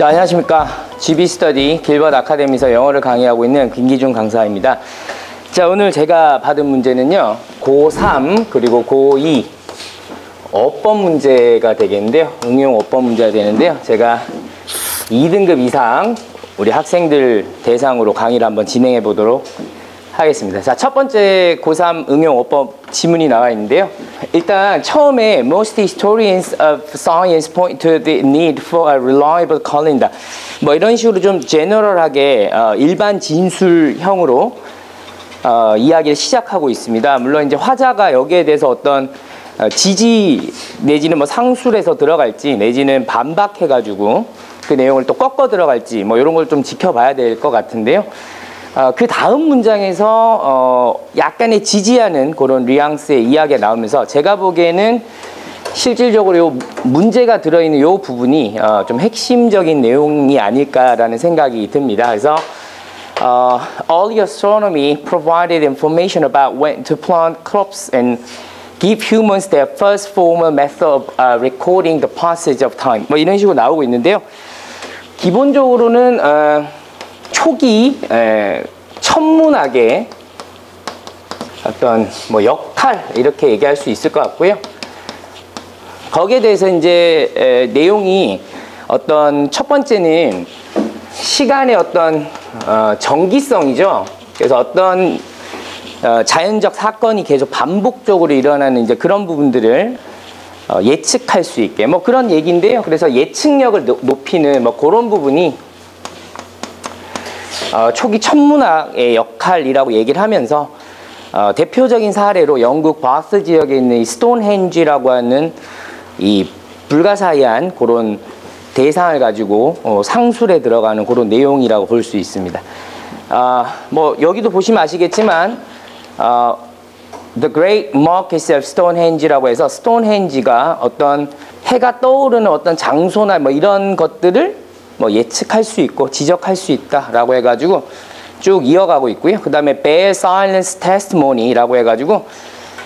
자, 안녕하십니까. GB 스터디 길벗 아카데미에서 영어를 강의하고 있는 김기준 강사입니다. 자, 오늘 제가 받은 문제는요, 고3 그리고 고2 어법 문제가 되겠는데요. 응용 어법 문제가 되는데요. 제가 2등급 이상 우리 학생들 대상으로 강의를 한번 진행해 보도록 하겠습니다. 자, 첫 번째 고3 응용 어법 지문이 나와 있는데요. 일단 처음에 most historians of science point to the need for a reliable calendar. 뭐 이런 식으로 좀 제너럴하게 일반 진술형으로 이야기를 시작하고 있습니다. 물론 이제 화자가 여기에 대해서 어떤 지지 내지는 뭐 상술에서 들어갈지 내지는 반박해가지고 그 내용을 또 꺾어 들어갈지 뭐 이런 걸 좀 지켜봐야 될 것 같은데요. 그 다음 문장에서 약간의 지지하는 그런 뉘앙스의 이야기가 나오면서 제가 보기에는 실질적으로 요 문제가 들어있는 요 부분이 좀 핵심적인 내용이 아닐까라는 생각이 듭니다. 그래서 Early astronomy provided information about when to plant crops and give humans their first formal method of recording the passage of time. 뭐 이런 식으로 나오고 있는데요. 기본적으로는 초기 천문학의 어떤 뭐 역할 이렇게 얘기할 수 있을 것 같고요. 거기에 대해서 이제 내용이 어떤 첫 번째는 시간의 어떤 정기성이죠. 그래서 어떤 자연적 사건이 계속 반복적으로 일어나는 이제 그런 부분들을 예측할 수 있게 뭐 그런 얘기인데요. 그래서 예측력을 높이는 뭐 그런 부분이 초기 천문학의 역할이라고 얘기를 하면서 대표적인 사례로 영국 바스 지역에 있는 이 스톤헨지라고 하는 이 불가사의한 그런 대상을 가지고 상술에 들어가는 그런 내용이라고 볼 수 있습니다. 뭐 여기도 보시면 아시겠지만 The Great Marquess of Stonehenge라고 해서 스톤헨지가 어떤 해가 떠오르는 어떤 장소나 뭐 이런 것들을 뭐 예측할 수 있고 지적할 수 있다라고 해가지고 쭉 이어가고 있고요. 그 다음에 Bear Silence Testimony라고 해가지고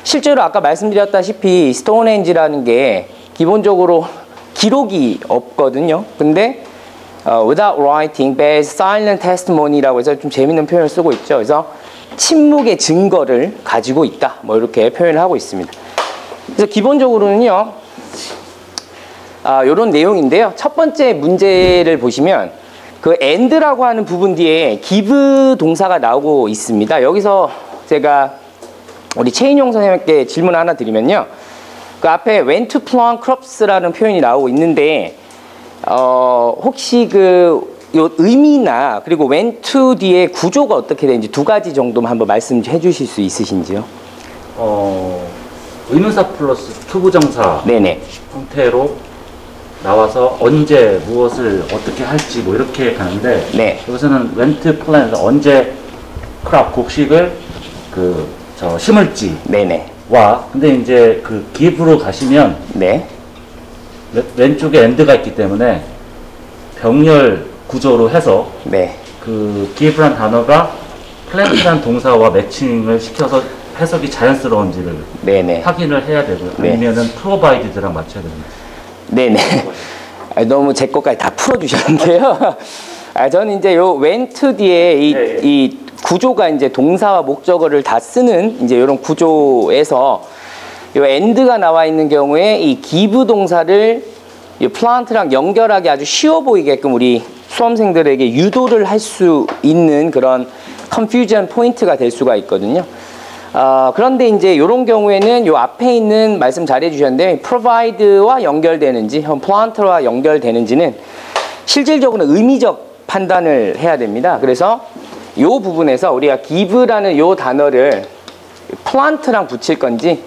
실제로 아까 말씀드렸다시피 스톤헨지라는 게 기본적으로 기록이 없거든요. 근데 without writing, Bear Silent Testimony라고 해서 좀 재밌는 표현을 쓰고 있죠. 그래서 침묵의 증거를 가지고 있다. 뭐 이렇게 표현을 하고 있습니다. 그래서 기본적으로는요. 요런 내용인데요. 첫 번째 문제를 보시면 그 and라고 하는 부분 뒤에 give 동사가 나오고 있습니다. 여기서 제가 우리 최인용 선생님께 질문 하나 드리면요. 그 앞에 when to plant crops라는 표현이 나오고 있는데 혹시 그 요 의미나 그리고 when to 뒤에 구조가 어떻게 되는지 두 가지 정도만 한번 말씀해 주실 수 있으신지요? 의문사 플러스 투부정사 네네. 형태로 나와서 언제 무엇을 어떻게 할지 뭐 이렇게 가는데 네. 여기서는 when to plant 언제 크롭 곡식을 심을지 네네. 와 근데 이제 그 give로 가시면 네. 왼쪽에 and가 있기 때문에 병렬 구조로 해서 네. 그 give란 단어가 plant란 동사와 매칭을 시켜서 해석이 자연스러운지를 네네. 확인을 해야 되고요. 네. 아니면은 provided랑 맞춰야 됩니다. 네네. 너무 제 것까지 다 풀어주셨는데요. 저는 이제 요 when to 뒤에 이 구조가 이제 동사와 목적어를 다 쓰는 이제 이런 구조에서 요 and가 나와 있는 경우에 이 give 동사를 이 plant랑 연결하기 아주 쉬워 보이게끔 우리 수험생들에게 유도를 할 수 있는 그런 confusion 포인트가 될 수가 있거든요. 그런데 이제 이런 경우에는 요 앞에 있는 말씀 잘 해주셨는데 provide와 연결되는지 plant와 연결되는지는 실질적으로 의미적 판단을 해야 됩니다. 그래서 요 부분에서 우리가 give라는 요 단어를 plant랑 붙일 건지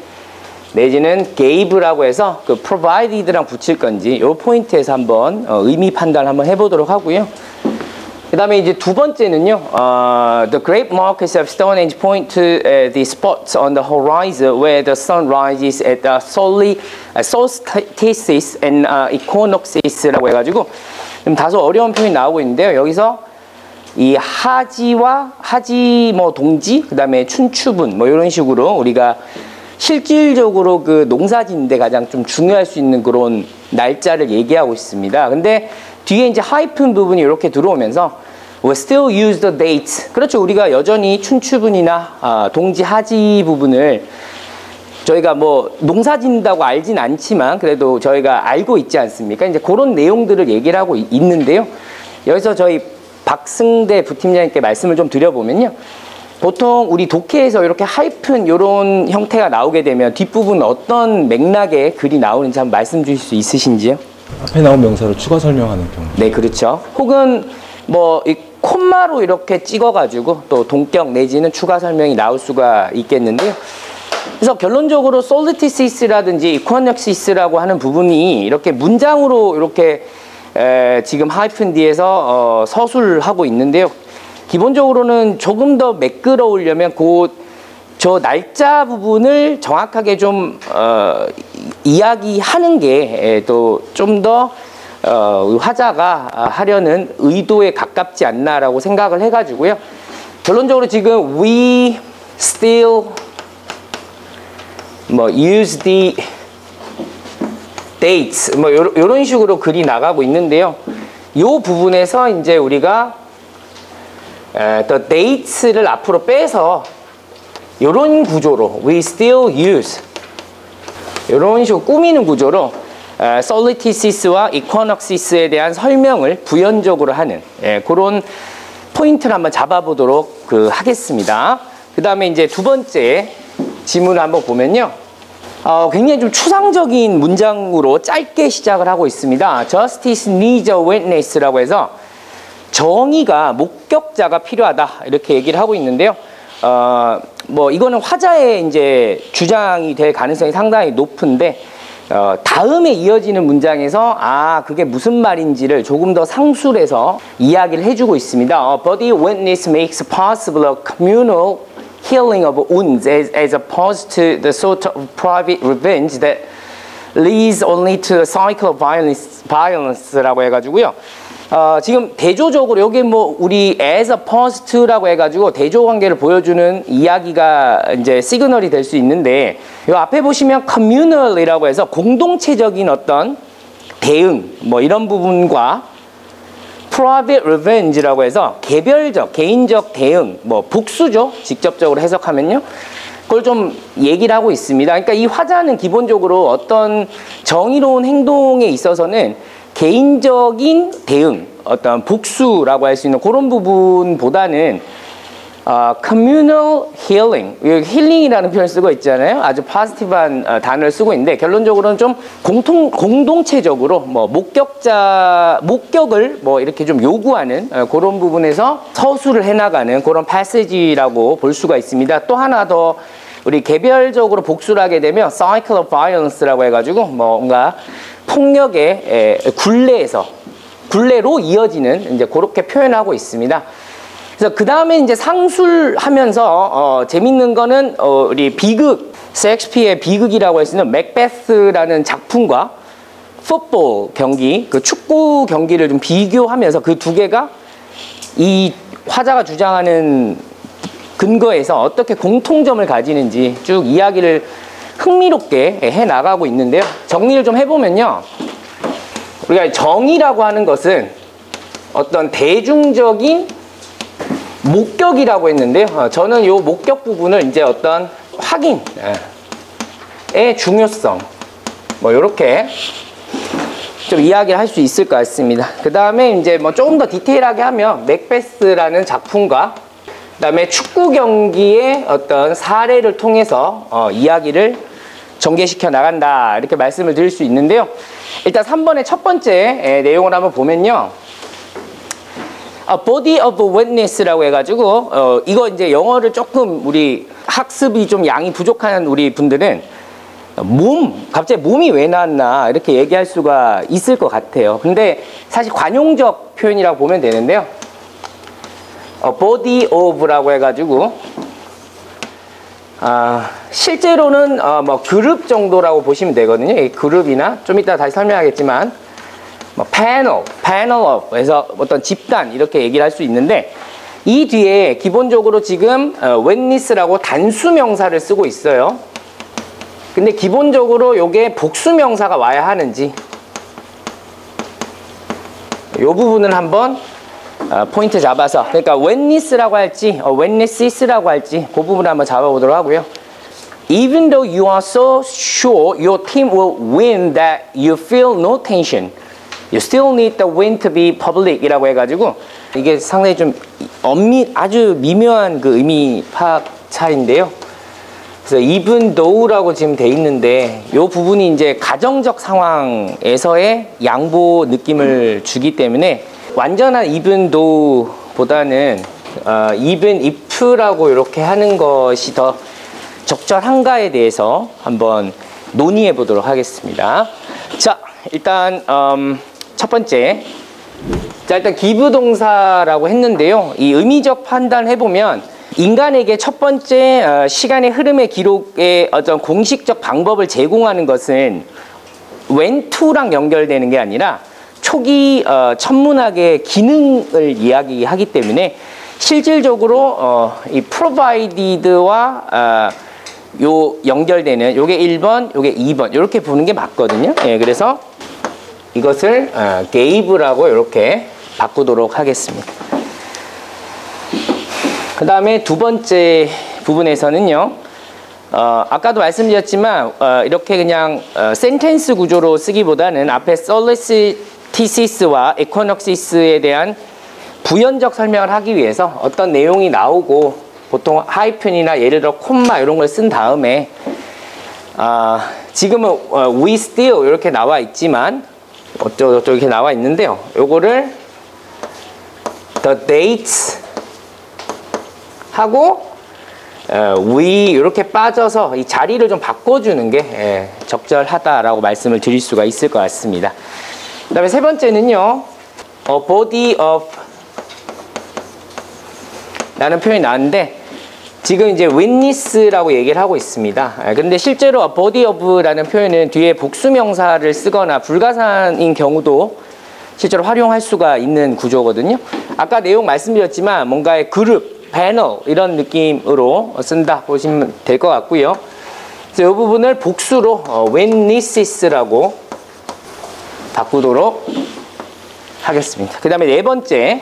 내지는 gave라고 해서 그 provided랑 붙일 건지 요 포인트에서 한번 의미 판단을 한번 해보도록 하고요. 그 다음에 이제 두 번째는요, The Great Marquess of Stonehenge point to the spots on the horizon where the sun rises at solstices and equinoxes라고 해가지고 좀 다소 어려운 표현이 나오고 있는데요. 여기서 이 하지 뭐 동지, 그 다음에 춘추분 뭐 이런 식으로 우리가 실질적으로 그 농사 짓는데 가장 좀 중요할 수 있는 그런 날짜를 얘기하고 있습니다. 근데 뒤에 이제 하이픈 부분이 이렇게 들어오면서 we still use the date. 그렇죠. 우리가 여전히 춘추분이나 동지 하지 부분을 저희가 뭐 농사 짓는다고 알진 않지만 그래도 저희가 알고 있지 않습니까? 이제 그런 내용들을 얘기를 하고 있는데요. 여기서 저희 박승대 부팀장님께 말씀을 좀 드려보면요. 보통 우리 독해에서 이렇게 하이픈 이런 형태가 나오게 되면 뒷부분 어떤 맥락의 글이 나오는지 한번 말씀 주실 수 있으신지요? 앞에 나온 명사를 추가 설명하는 경우. 네, 그렇죠. 혹은 뭐 이 콤마로 이렇게 찍어가지고 또 동격 내지는 추가 설명이 나올 수가 있겠는데요. 그래서 결론적으로 솔리티시스라든지 이코넉시스라고 하는 부분이 이렇게 문장으로 이렇게 지금 하이픈 뒤에서 서술하고 있는데요. 기본적으로는 조금 더 매끄러우려면 저 날짜 부분을 정확하게 좀 이야기하는 게 또 좀 더 화자가 하려는 의도에 가깝지 않나라고 생각을 해가지고요. 결론적으로 지금 we still 뭐 use the dates 뭐 이런 식으로 글이 나가고 있는데요. 이 부분에서 이제 우리가 the dates를 앞으로 빼서 이런 구조로 we still use 이런 식으로 꾸미는 구조로 솔리티시스와 이코넉시스에 대한 설명을 부연적으로 하는 그런 포인트를 한번 잡아보도록 하겠습니다. 그 다음에 이제 두 번째 지문을 한번 보면요. 굉장히 좀 추상적인 문장으로 짧게 시작을 하고 있습니다. Justice needs a witness라고 해서 정의가 목격자가 필요하다 이렇게 얘기를 하고 있는데요. 뭐 이거는 화자의 이제 주장이 될 가능성이 상당히 높은데 다음에 이어지는 문장에서 그게 무슨 말인지를 조금 더 상술해서 이야기를 해주고 있습니다. Body witness makes possible a communal healing of wounds as opposed to the sort of private revenge that leads only to a cycle of violence라고 해가지고요. 지금 대조적으로 여기 뭐 우리 as opposed to라고 해가지고 대조 관계를 보여주는 이야기가 이제 시그널이 될 수 있는데 이 앞에 보시면 communal이라고 해서 공동체적인 어떤 대응 뭐 이런 부분과 private revenge라고 해서 개별적 개인적 대응 뭐 복수죠 직접적으로 해석하면요. 그걸 좀 얘기를 하고 있습니다. 그러니까 이 화자는 기본적으로 어떤 정의로운 행동에 있어서는 개인적인 대응, 어떤 복수라고 할 수 있는 그런 부분보다는 communal healing, 힐링이라는 표현을 쓰고 있잖아요. 아주 포지티브한 단어를 쓰고 있는데 결론적으로는 좀 공동체적으로 뭐 목격을 뭐 이렇게 좀 요구하는 그런 부분에서 서술을 해나가는 그런 패시지라고 볼 수가 있습니다. 또 하나 더 우리 개별적으로 복수를 하게 되면 cycle of violence라고 해가지고 뭔가 폭력의 굴레로 이어지는 이제 그렇게 표현하고 있습니다. 그래서 그 다음에 이제 상술하면서 재밌는 거는 우리 비극 셰익스피어의 비극이라고 할 수 있는 맥베스라는 작품과 풋볼 경기 그 축구 경기를 좀 비교하면서 그 두 개가 이 화자가 주장하는 근거에서 어떻게 공통점을 가지는지 쭉 이야기를 흥미롭게 해 나가고 있는데요. 정리를 좀 해보면요. 우리가 정의라고 하는 것은 어떤 대중적인 목격이라고 했는데요. 저는 이 목격 부분을 이제 어떤 확인의 중요성 뭐 이렇게 좀 이야기를 할 수 있을 것 같습니다. 그 다음에 이제 뭐 조금 더 디테일하게 하면 맥베스라는 작품과 그 다음에 축구 경기의 어떤 사례를 통해서 이야기를 전개시켜 나간다 이렇게 말씀을 드릴 수 있는데요. 일단 3번의 첫 번째 내용을 한번 보면요. body of witness라고 해가지고 이거 이제 영어를 조금 우리 학습이 좀 양이 부족한 우리 분들은 갑자기 몸이 왜 나왔나 이렇게 얘기할 수가 있을 것 같아요. 근데 사실 관용적 표현이라고 보면 되는데요. body of라고 해가지고 실제로는 뭐 그룹 정도라고 보시면 되거든요. 이 그룹이나 좀 이따 다시 설명하겠지만 뭐 panel of 해서 어떤 집단 이렇게 얘기를 할 수 있는데 이 뒤에 기본적으로 지금 witness라고 단수 명사를 쓰고 있어요. 근데 기본적으로 요게 복수 명사가 와야 하는지 이 부분을 한번 포인트 잡아서, 그러니까 witness라고 할지 witnesses라고 할지 그 부분을 한번 잡아보도록 하고요. Even though you are so sure your team will win that you feel no tension, you still need the win to be public 이라고 해가지고, 이게 상당히 좀 아주 미묘한 그 의미 파악 차인데요. 그래서 even though라고 지금 돼 있는데, 이 부분이 이제 가정적 상황에서의 양보 느낌을 주기 때문에 완전한 even though보다는 even if라고 이렇게 하는 것이 더 적절한가에 대해서 한번 논의해 보도록 하겠습니다. 자, 일단 첫 번째, 자, 일단 give 동사라고 했는데요. 이 의미적 판단을 해보면 인간에게 첫 번째 시간의 흐름의 기록의 어떤 공식적 방법을 제공하는 것은 when to랑 연결되는 게 아니라 초기 천문학의 기능을 이야기하기 때문에 실질적으로 이 provided와 요 연결되는 요게 1번, 요게 2번 이렇게 보는 게 맞거든요. 예, 그래서 이것을 gave라고 이렇게 바꾸도록 하겠습니다. 그 다음에 두 번째 부분에서는요, 아까도 말씀드렸지만 이렇게 그냥 센텐스 구조로 쓰기보다는 앞에 sollicites와 equinoxes에 대한 부연적 설명을 하기 위해서 어떤 내용이 나오고 보통 하이픈이나 예를 들어 콤마 이런 걸 쓴 다음에 지금은 we still 이렇게 나와 있지만 어쩌고저쩌고 이렇게 나와 있는데요, 요거를 the dates 하고 we 이렇게 빠져서 이 자리를 좀 바꿔주는 게 적절하다라고 말씀을 드릴 수가 있을 것 같습니다. 그 다음에 세 번째는요, a body of 라는 표현이 나왔는데 지금 이제 witness라고 얘기를 하고 있습니다. 근데 실제로 a body of라는 표현은 뒤에 복수명사를 쓰거나 불가사인 경우도 실제로 활용할 수가 있는 구조거든요. 아까 내용 말씀드렸지만 뭔가의 그룹, 패널 이런 느낌으로 쓴다 보시면 될 것 같고요. 그래서 이 부분을 복수로 witnesses라고 바꾸도록 하겠습니다. 그 다음에 네 번째,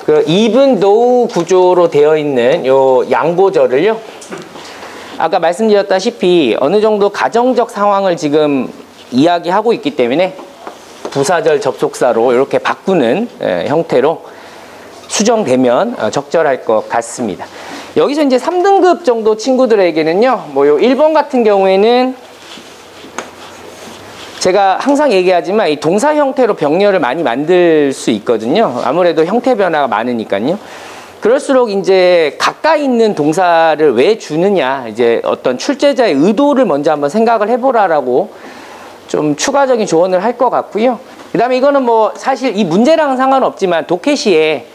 그 even though 구조로 되어 있는 요 양보절을요, 아까 말씀드렸다시피 어느 정도 가정적 상황을 지금 이야기하고 있기 때문에 부사절 접속사로 이렇게 바꾸는 형태로 수정되면 적절할 것 같습니다. 여기서 이제 3등급 정도 친구들에게는요, 뭐 요 1번 같은 경우에는 제가 항상 얘기하지만 이 동사 형태로 병렬을 많이 만들 수 있거든요. 아무래도 형태 변화가 많으니까요. 그럴수록 이제 가까이 있는 동사를 왜 주느냐, 이제 어떤 출제자의 의도를 먼저 한번 생각을 해보라라고 좀 추가적인 조언을 할 것 같고요. 그 다음에 이거는 뭐 사실 이 문제랑은 상관없지만 도캐시에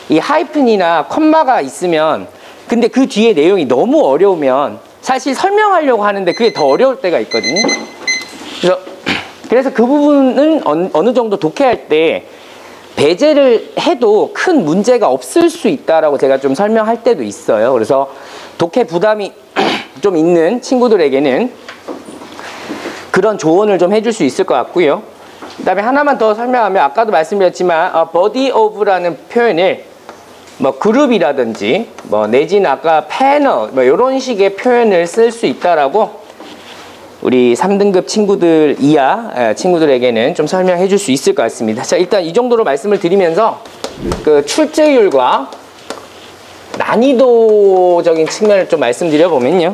이 하이픈이나 컴마가 있으면, 근데 그 뒤에 내용이 너무 어려우면 사실 설명하려고 하는데 그게 더 어려울 때가 있거든요. 그래서 그 부분은 어느 정도 독해할 때 배제를 해도 큰 문제가 없을 수 있다라고 제가 좀 설명할 때도 있어요. 그래서 독해 부담이 좀 있는 친구들에게는 그런 조언을 좀 해줄 수 있을 것 같고요. 그 다음에 하나만 더 설명하면, 아까도 말씀드렸지만 body of라는 표현을 뭐 그룹이라든지 뭐 내지는 아까 패널 뭐 이런 식의 표현을 쓸 수 있다라고 우리 3등급 친구들 이하 친구들에게는 좀 설명해 줄 수 있을 것 같습니다. 자, 일단 이 정도로 말씀을 드리면서 그 출제율과 난이도적인 측면을 좀 말씀드려 보면요,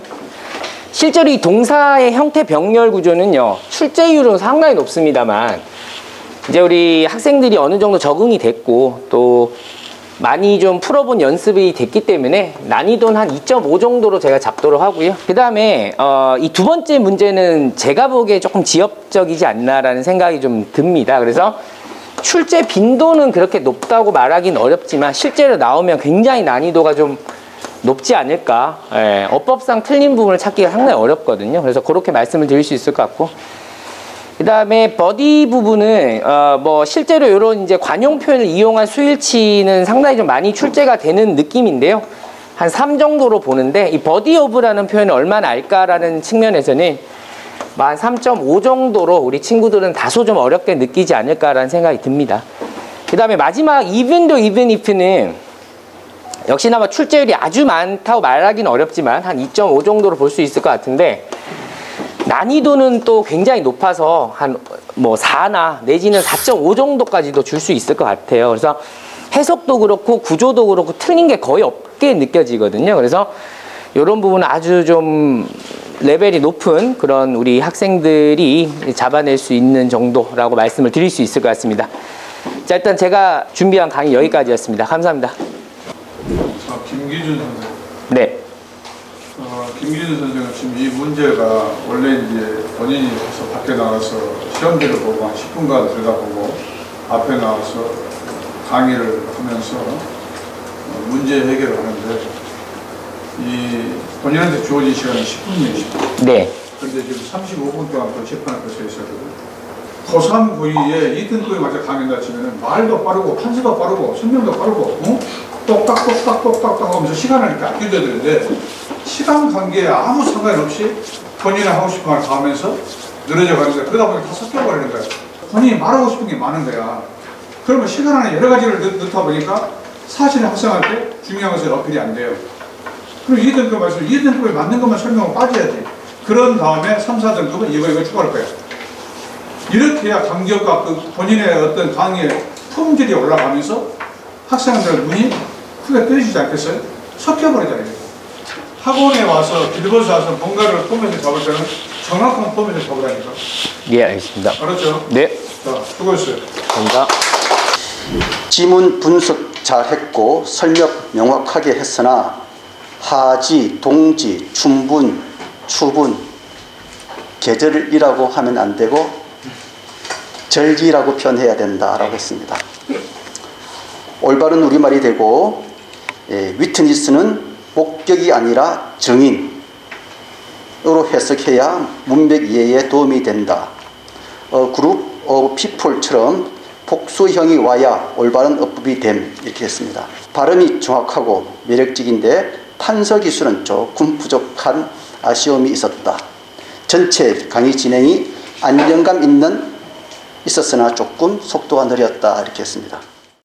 실제로 이 동사의 형태 병렬 구조는요, 출제율은 상당히 높습니다만 이제 우리 학생들이 어느 정도 적응이 됐고 또 많이 좀 풀어본 연습이 됐기 때문에 난이도는 한 2.5 정도로 제가 잡도록 하고요. 그 다음에 이 두 번째 문제는 제가 보기에 조금 지엽적이지 않나라는 생각이 좀 듭니다. 그래서 출제 빈도는 그렇게 높다고 말하기는 어렵지만 실제로 나오면 굉장히 난이도가 좀 높지 않을까. 어법상 틀린 부분을 찾기가 상당히 어렵거든요. 그래서 그렇게 말씀을 드릴 수 있을 것 같고, 그 다음에 버디 부분은 뭐 실제로 이런 이제 관용 표현을 이용한 수일치는 상당히 좀 많이 출제가 되는 느낌인데요. 한 3 정도로 보는데, 이 버디 오브라는 표현을 얼마나 알까라는 측면에서는 한 3.5 정도로 우리 친구들은 다소 좀 어렵게 느끼지 않을까라는 생각이 듭니다. 그 다음에 마지막 even though even if는 역시나 출제율이 아주 많다고 말하기는 어렵지만 한 2.5 정도로 볼 수 있을 것 같은데, 난이도는 또 굉장히 높아서 한 4나 내지는 4.5 정도까지도 줄 수 있을 것 같아요. 그래서 해석도 그렇고 구조도 그렇고 틀린 게 거의 없게 느껴지거든요. 그래서 이런 부분은 아주 좀 레벨이 높은 그런 우리 학생들이 잡아낼 수 있는 정도라고 말씀을 드릴 수 있을 것 같습니다. 자, 일단 제가 준비한 강의 여기까지였습니다. 감사합니다. 김기준 선생. 네. 김기준 선생은 지금 이 문제가 원래 이제 본인이 가서 밖에 나가서 시험지를 보고 한 10분간 들여다보고 앞에 나와서 강의를 하면서 문제 해결을 하는데, 이 본인한테 주어진 시간은 10분이에요. 네. 그런데 지금 35분 동안 그 재판 앞에 서 있었거든요. 고3 고이에 이등급에 맞춰 강의한다 치면은 말도 빠르고 판서도 빠르고 설명도 빠르고 똑딱똑딱똑딱 하면서 시간을 이렇게 아껴야 되는데, 시간 관계에 아무 상관없이 본인이 하고 싶은 걸 다 하면서 늘어져 가는데, 그러다 보니 다 섞여버리는 거야. 본인이 말하고 싶은 게 많은 거야. 그러면 시간 안에 여러 가지를 넣다 보니까 사실 학생한테 중요한 것을 어필이 안 돼요. 그럼 2등급 말씀, 2등급에 맞는 것만 설명하고 빠져야지. 그런 다음에 3, 4등급은 이거 추가할 거야. 이렇게 해야 간격과 그 본인의 어떤 강의의 품질이 올라가면서 학생들 눈이 크게 뜨이지 않겠어요? 섞여버리잖아요. 학원에 와서 길벗어 와서 뭔가를 포맷을 잡을 때는 정확한 포맷을 잡으라니까. 예, 알겠습니다. 알았죠? 네. 자, 수고했어요. 감사합니다. 지문 분석 잘했고 설명 명확하게 했으나 하지, 동지, 춘분, 추분, 계절이라고 하면 안 되고 절기라고 표현해야 된다라고 했습니다. 올바른 우리말이 되고, 위트니스는 목격이 아니라 증인으로 해석해야 문맥 이해에 도움이 된다. 그룹 오브 피플처럼 복수형이 와야 올바른 어법이 됨, 이렇게 했습니다. 발음이 정확하고 매력적인데 판서 기술은 조금 부족한 아쉬움이 있었다. 전체 강의 진행이 안정감 있었으나 조금 속도가 느렸다, 이렇게 했습니다.